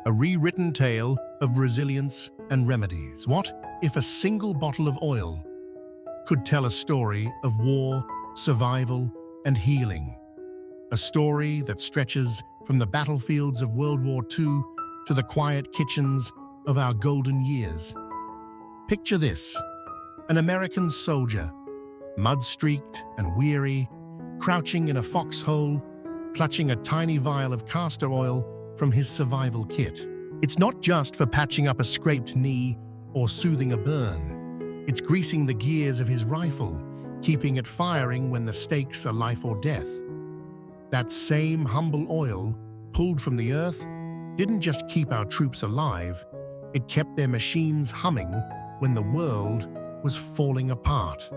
a rewritten tale of resilience and remedies. What if a single bottle of oil could tell a story of war, survival, and healing? A story that stretches from the battlefields of World War II to the quiet kitchens of our golden years. Picture this: an American soldier, mud-streaked and weary, crouching in a foxhole, clutching a tiny vial of castor oil from his survival kit. It's not just for patching up a scraped knee or soothing a burn. It's greasing the gears of his rifle, keeping it firing when the stakes are life or death. That same humble oil, pulled from the earth, didn't just keep our troops alive, it kept their machines humming when the world was falling apart.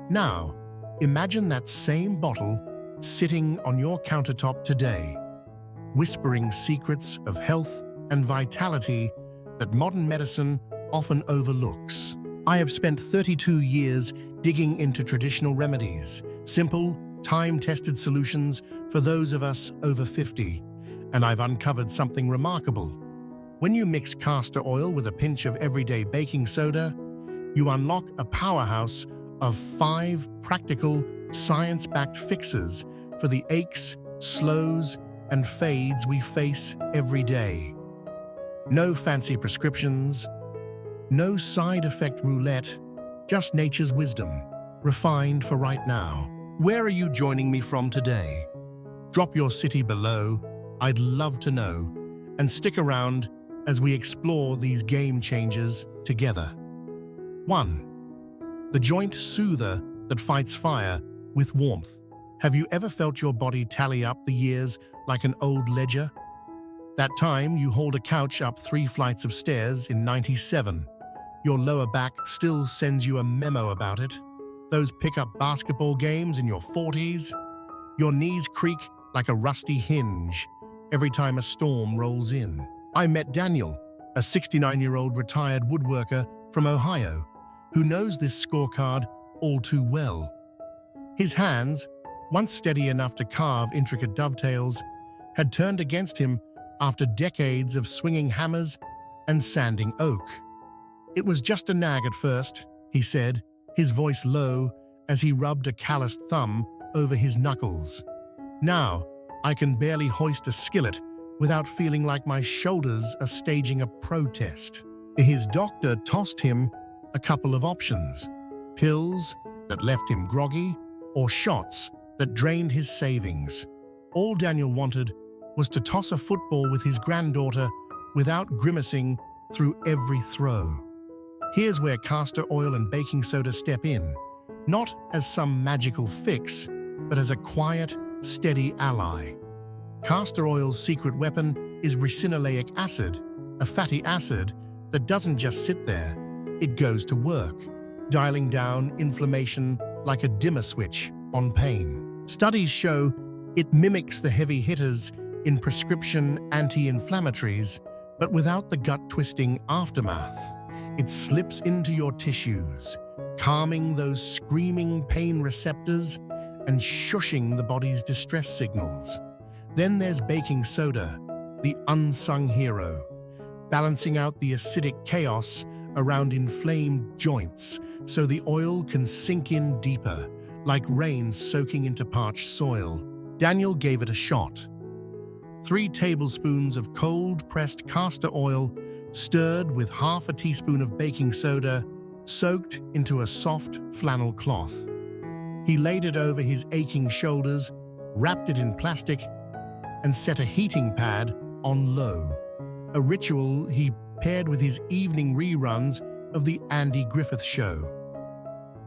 Now, imagine that same bottle sitting on your countertop today, whispering secrets of health and vitality that modern medicine often overlooks. I have spent 32 years digging into traditional remedies, simple, time-tested solutions for those of us over 50, and I've uncovered something remarkable. When you mix castor oil with a pinch of everyday baking soda, you unlock a powerhouse of 5 practical, science-backed fixes for the aches, slows, and fades we face every day. No fancy prescriptions, no side effect roulette, just nature's wisdom, refined for right now. Where are you joining me from today? Drop your city below, I'd love to know, and stick around as we explore these game changers together. 1. The joint soother that fights fire with warmth. Have you ever felt your body tally up the years like an old ledger? That time you hauled a couch up 3 flights of stairs in '97. Your lower back still sends you a memo about it. Those pickup basketball games in your 40s. Your knees creak like a rusty hinge every time a storm rolls in. I met Daniel, a 69-year-old retired woodworker from Ohio, who knows this scorecard all too well. His hands, once steady enough to carve intricate dovetails, had turned against him after decades of swinging hammers and sanding oak. It was just a nag at first, he said, his voice low as he rubbed a calloused thumb over his knuckles. Now, I can barely hoist a skillet without feeling like my shoulders are staging a protest. His doctor tossed him a couple of options: pills that left him groggy, or shots that drained his savings. All Daniel wanted was to toss a football with his granddaughter without grimacing through every throw. Here's where castor oil and baking soda step in, not as some magical fix, but as a quiet, steady ally. Castor oil's secret weapon is ricinoleic acid, a fatty acid that doesn't just sit there, it goes to work, dialing down inflammation like a dimmer switch on pain. Studies show it mimics the heavy hitters in prescription anti-inflammatories, but without the gut-twisting aftermath. It slips into your tissues, calming those screaming pain receptors and shushing the body's distress signals. Then there's baking soda, the unsung hero, balancing out the acidic chaos around inflamed joints so the oil can sink in deeper, like rain soaking into parched soil. Daniel gave it a shot. 3 tablespoons of cold-pressed castor oil stirred with half a teaspoon of baking soda, soaked into a soft flannel cloth. He laid it over his aching shoulders, wrapped it in plastic, and set a heating pad on low, a ritual he paired with his evening reruns of The Andy Griffith Show.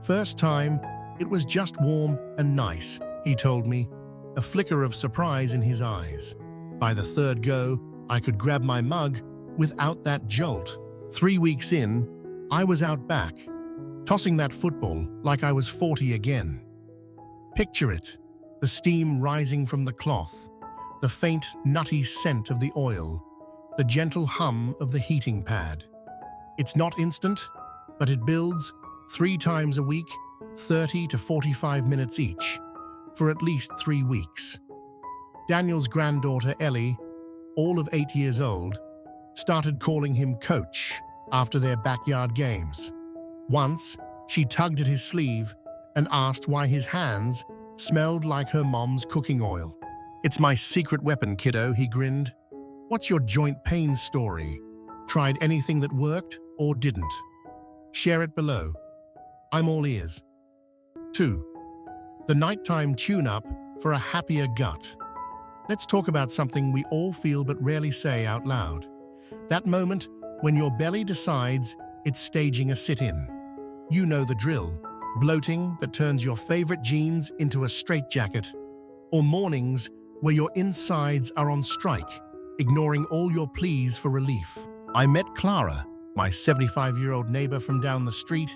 First time, it was just warm and nice, he told me, a flicker of surprise in his eyes. By the third go, I could grab my mug without that jolt. 3 weeks in, I was out back, tossing that football like I was 40 again. Picture it, the steam rising from the cloth, the faint, nutty scent of the oil, the gentle hum of the heating pad. It's not instant, but it builds 3 times a week, 30 to 45 minutes each, for at least 3 weeks. Daniel's granddaughter, Ellie, all of 8 years old, started calling him Coach after their backyard games. Once, she tugged at his sleeve and asked why his hands smelled like her mom's cooking oil. "It's my secret weapon, kiddo," he grinned. "What's your joint pain story? Tried anything that worked or didn't? Share it below. I'm all ears." 2. The nighttime tune-up for a happier gut. Let's talk about something we all feel but rarely say out loud. That moment when your belly decides it's staging a sit-in. You know the drill. Bloating that turns your favorite jeans into a straitjacket. Or mornings where your insides are on strike, ignoring all your pleas for relief. I met Clara, my 75-year-old neighbor from down the street,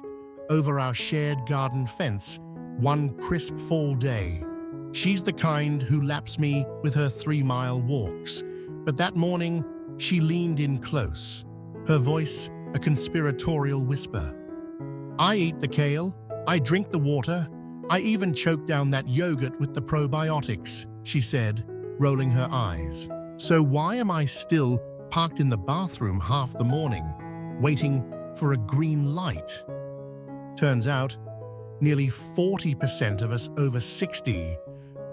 over our shared garden fence one crisp fall day. She's the kind who laps me with her 3-mile walks, but that morning she leaned in close, her voice a conspiratorial whisper. "I eat the kale, I drink the water, I even choke down that yogurt with the probiotics," she said, rolling her eyes. "So why am I still parked in the bathroom half the morning, waiting for a green light?" Turns out, nearly 40% of us over 60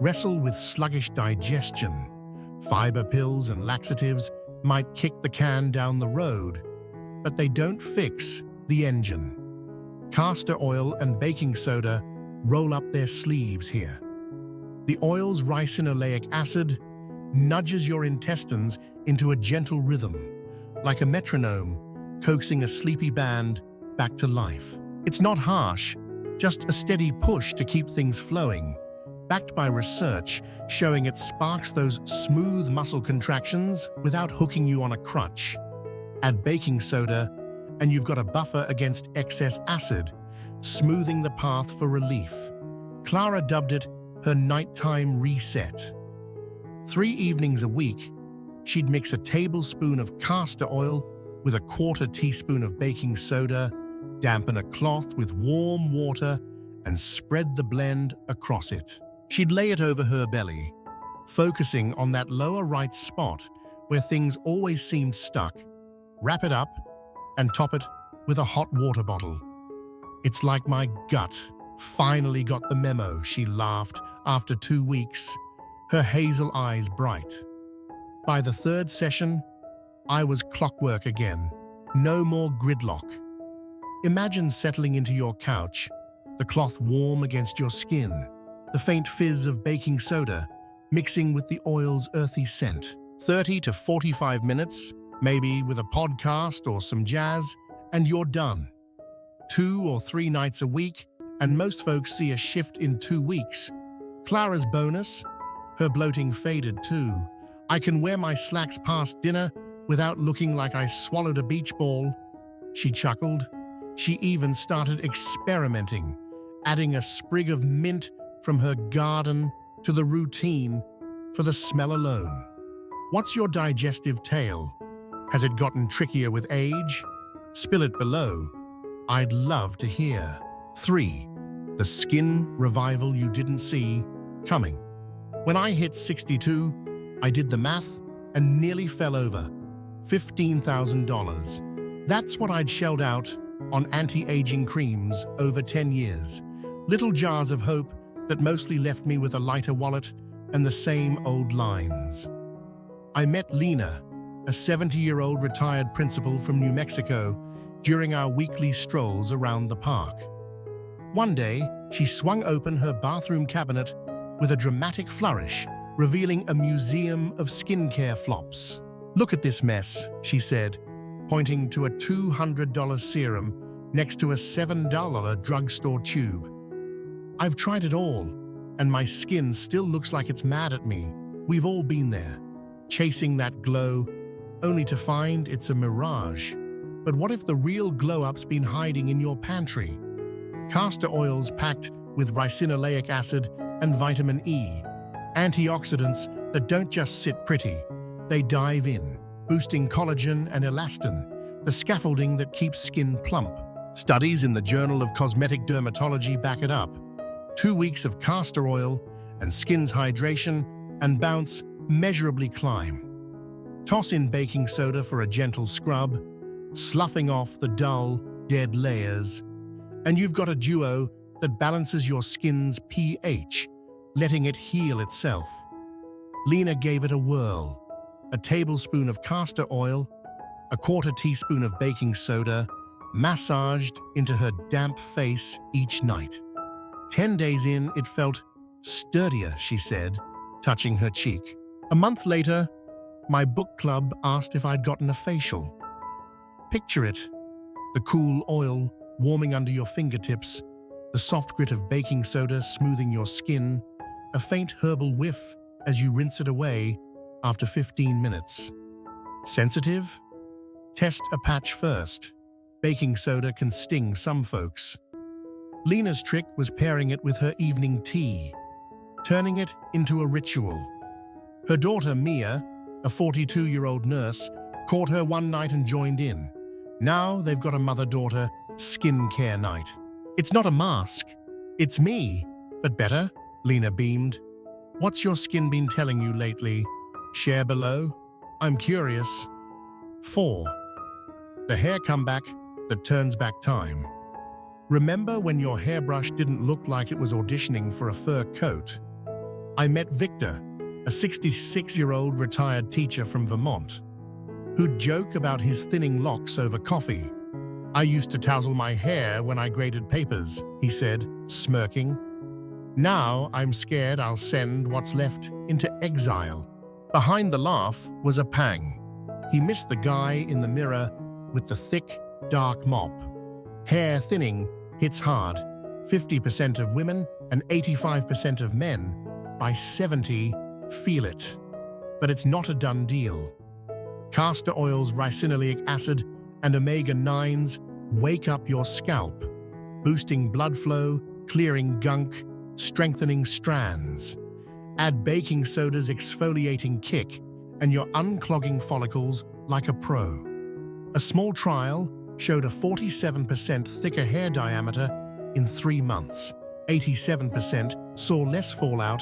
wrestle with sluggish digestion. Fiber pills and laxatives might kick the can down the road, but they don't fix the engine. Castor oil and baking soda roll up their sleeves here. The oil's ricinoleic acid nudges your intestines into a gentle rhythm, like a metronome coaxing a sleepy band back to life. It's not harsh, just a steady push to keep things flowing, backed by research showing it sparks those smooth muscle contractions without hooking you on a crutch. Add baking soda, and you've got a buffer against excess acid, smoothing the path for relief. Clara dubbed it her nighttime reset. 3 evenings a week, she'd mix a tablespoon of castor oil with a 1/4 teaspoon of baking soda, dampen a cloth with warm water, and spread the blend across it. She'd lay it over her belly, focusing on that lower right spot where things always seemed stuck. Wrap it up and top it with a hot water bottle. "It's like my gut finally got the memo," she laughed after 2 weeks, her hazel eyes bright. By the 3rd session, I was clockwork again. No more gridlock. Imagine settling into your couch, the cloth warm against your skin, the faint fizz of baking soda mixing with the oil's earthy scent. 30 to 45 minutes, maybe with a podcast or some jazz, and you're done. 2 or 3 nights a week, and most folks see a shift in 2 weeks. Clara's bonus? Her bloating faded too. "I can wear my slacks past dinner without looking like I swallowed a beach ball," she chuckled. She even started experimenting, adding a sprig of mint from her garden to the routine for the smell alone. What's your digestive tale? Has it gotten trickier with age? Spill it below. I'd love to hear. 3. The skin revival you didn't see coming. When I hit 62, I did the math and nearly fell over. $15,000. That's what I'd shelled out on anti-aging creams over 10 years. Little jars of hope that mostly left me with a lighter wallet and the same old lines. I met Lena, a 70-year-old retired principal from New Mexico, during our weekly strolls around the park. One day, she swung open her bathroom cabinet with a dramatic flourish, revealing a museum of skincare flops. "Look at this mess," she said, pointing to a $200 serum next to a $7 drugstore tube. "I've tried it all, and my skin still looks like it's mad at me." We've all been there, chasing that glow, only to find it's a mirage. But what if the real glow-up's been hiding in your pantry? Castor oil's packed with ricinoleic acid and vitamin E, antioxidants that don't just sit pretty, they dive in, boosting collagen and elastin, the scaffolding that keeps skin plump. Studies in the Journal of Cosmetic Dermatology back it up. 2 weeks of castor oil and skin's hydration and bounce measurably climb. Toss in baking soda for a gentle scrub, sloughing off the dull, dead layers, and you've got a duo that balances your skin's pH, letting it heal itself. Lena gave it a whirl. A tablespoon of castor oil, a quarter teaspoon of baking soda, massaged into her damp face each night. 10 days in, it felt sturdier, she said, touching her cheek. A month later, my book club asked if I'd gotten a facial. Picture it, the cool oil warming under your fingertips, the soft grit of baking soda smoothing your skin, a faint herbal whiff as you rinse it away after 15 minutes. Sensitive? Test a patch first. Baking soda can sting some folks. Lena's trick was pairing it with her evening tea, turning it into a ritual. Her daughter, Mia, a 42-year-old nurse, caught her one night and joined in. Now they've got a mother-daughter skincare night. It's not a mask. It's me. But better, Lena beamed. What's your skin been telling you lately? Share below. I'm curious. 4. The hair comeback that turns back time. Remember when your hairbrush didn't look like it was auditioning for a fur coat? I met Victor, a 66-year-old retired teacher from Vermont, who'd joke about his thinning locks over coffee. I used to tousle my hair when I graded papers, he said, smirking. Now I'm scared I'll send what's left into exile. Behind the laugh was a pang. He missed the guy in the mirror with the thick, dark mop. Hair thinning hits hard. 50% of women and 85% of men by 70 feel it. But it's not a done deal. Castor oil's ricinoleic acid and omega-9s wake up your scalp, boosting blood flow, clearing gunk, strengthening strands. Add baking soda's exfoliating kick, and you're unclogging follicles like a pro. A small trial showed a 47% thicker hair diameter in 3 months. 87% saw less fallout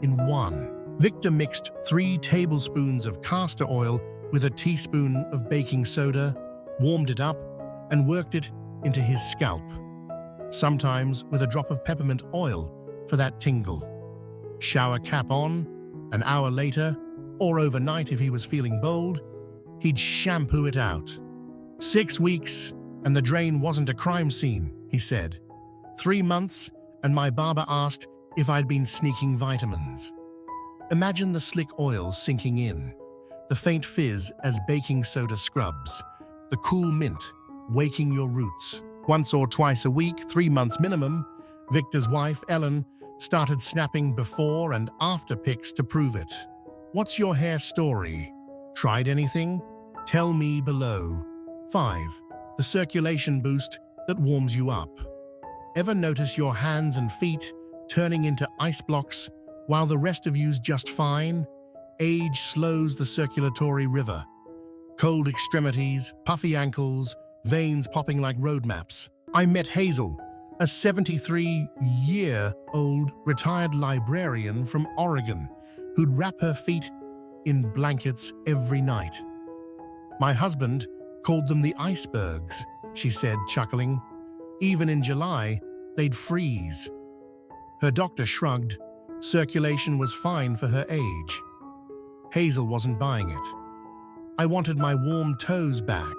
in 1. Victor mixed 3 tablespoons of castor oil with a teaspoon of baking soda, warmed it up, and worked it into his scalp. Sometimes with a drop of peppermint oil for that tingle. Shower cap on, an hour later, or overnight if he was feeling bold, he'd shampoo it out. 6 weeks, and the drain wasn't a crime scene, he said. 3 months, and my barber asked if I'd been sneaking vitamins. Imagine the slick oil sinking in, the faint fizz as baking soda scrubs, the cool mint waking your roots. Once or twice a week, 3 months minimum, Victor's wife, Ellen, started snapping before and after pics to prove it. What's your hair story? Tried anything? Tell me below. 5. The circulation boost that warms you up. Ever notice your hands and feet turning into ice blocks while the rest of you's just fine? Age slows the circulatory river. Cold extremities, puffy ankles, veins popping like road maps. I met Hazel, a 73-year-old retired librarian from Oregon who'd wrap her feet in blankets every night. My husband called them the icebergs, she said, chuckling. Even in July, they'd freeze. Her doctor shrugged. Circulation was fine for her age. Hazel wasn't buying it. I wanted my warm toes back.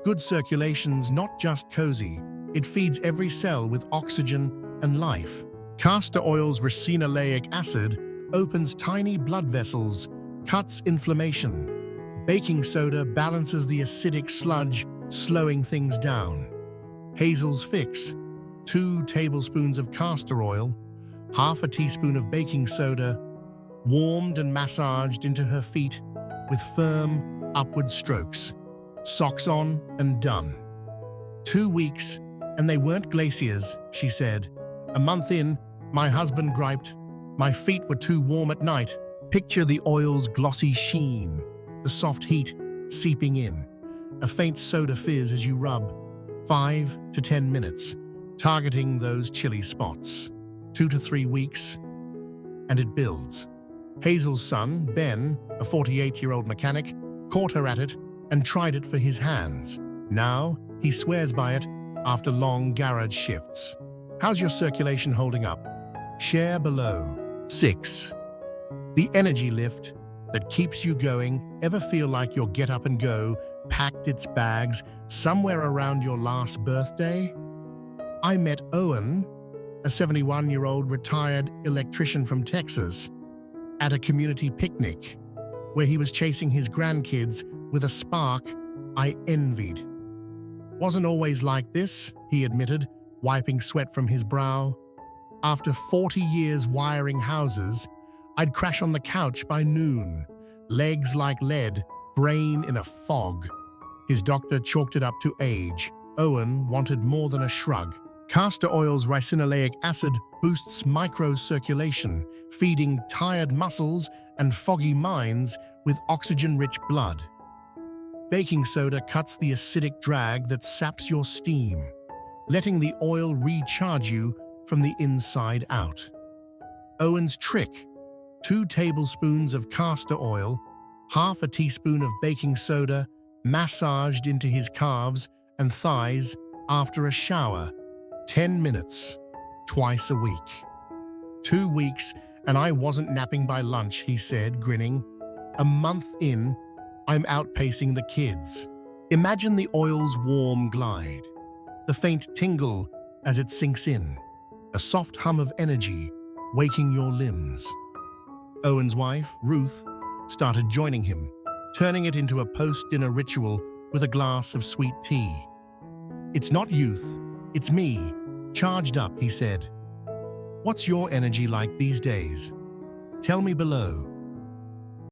Good circulation's not just cozy. It feeds every cell with oxygen and life. Castor oil's ricinoleic acid opens tiny blood vessels, cuts inflammation. Baking soda balances the acidic sludge, slowing things down. Hazel's fix: 2 tablespoons of castor oil, half a teaspoon of baking soda, warmed and massaged into her feet with firm, upward strokes. Socks on and done. 2 weeks, and they weren't glaciers, she said. A month in, my husband griped. My feet were too warm at night. Picture the oil's glossy sheen, the soft heat seeping in, a faint soda fizz as you rub. 5 to 10 minutes, targeting those chilly spots. 2 to 3 weeks, and it builds. Hazel's son, Ben, a 48-year-old mechanic, caught her at it and tried it for his hands. Now, he swears by it after long garage shifts. How's your circulation holding up? Share below. 6. The energy lift that keeps you going. Ever feel like your get up and go packed its bags somewhere around your last birthday? I met Owen, a 71-year-old retired electrician from Texas, at a community picnic where he was chasing his grandkids with a spark I envied. Wasn't always like this, he admitted, wiping sweat from his brow. After 40 years wiring houses, I'd crash on the couch by noon, legs like lead, brain in a fog. His doctor chalked it up to age. Owen wanted more than a shrug. Castor oil's ricinoleic acid boosts microcirculation, feeding tired muscles and foggy minds with oxygen-rich blood. Baking soda cuts the acidic drag that saps your steam, letting the oil recharge you from the inside out. Owen's trick: 2 tablespoons of castor oil, half a teaspoon of baking soda, massaged into his calves and thighs after a shower. 10 minutes, twice a week. 2 weeks, and I wasn't napping by lunch, he said, grinning. A month in, I'm outpacing the kids. Imagine the oil's warm glide, the faint tingle as it sinks in, a soft hum of energy waking your limbs. Owen's wife, Ruth, started joining him, turning it into a post-dinner ritual with a glass of sweet tea. It's not youth, it's me, charged up, he said. What's your energy like these days? Tell me below.